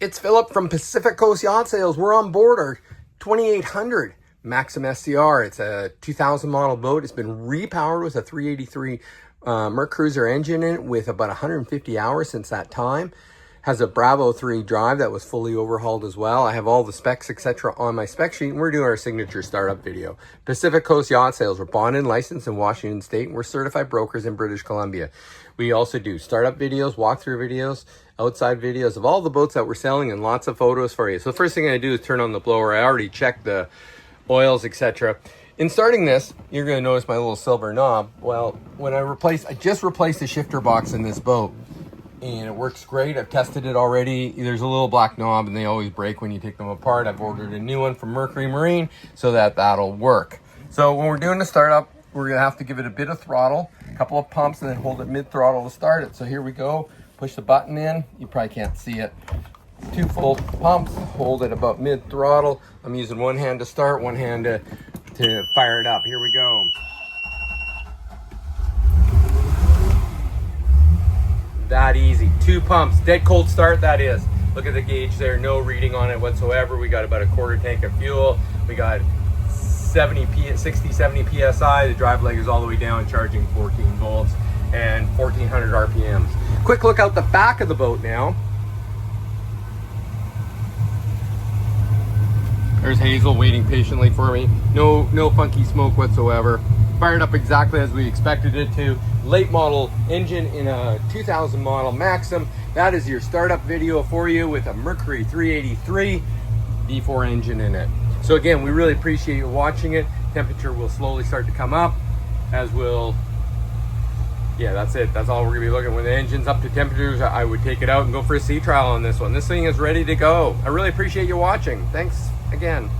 It's Philip from Pacific Coast Yacht Sales. We're on board our 2800 Maxum SCR. It's a 2000 model boat. It's been repowered with a 383 Mercruiser engine in it with about 150 hours since that time. Has a Bravo 3 drive that was fully overhauled as well. I have all the specs, etc. on my spec sheet, and we're doing our signature startup video. Pacific Coast Yacht Sales. We're bonded and licensed in Washington State, and we're certified brokers in British Columbia. We also do startup videos, walkthrough videos, outside videos of all the boats that we're selling, and lots of photos for you. So the first thing I do is turn on the blower. I already checked the oils, etc. In starting this, you're going to notice my little silver knob. Well, when I just replaced the shifter box in this boat, and it works great. I've tested it already. There's a little black knob, and they always break when you take them apart. I've ordered a new one from Mercury Marine so that that'll work. So when we're doing the startup, we're going to have to give it a bit of throttle, a couple of pumps, and then hold it mid-throttle to start it. So here we go. Push the button in. You probably can't see it. 2 full pumps. Hold it about mid-throttle. I'm using one hand to start, one hand to fire it up. Here we go. That easy. 2 pumps. Dead cold start, that is. Look at the gauge there. No reading on it whatsoever. We got about a quarter tank of fuel. We got 60, 70 PSI. The drive leg is all the way down, charging 14 volts and 1400 RPMs. Quick look out the back of the boat now. There's Hazel waiting patiently for me. No funky smoke whatsoever. Fired up exactly as we expected it to. Late model engine in a 2000 model Maxum. That is your startup video for you with a Mercury 383 V4 engine in it. So again, we really appreciate you watching it. Temperature will slowly start to come up, as will, yeah, that's it. That's all we're gonna be looking at. When the engine's up to temperatures, I would take it out and go for a sea trial on this one. This thing is ready to go. I really appreciate you watching. Thanks again.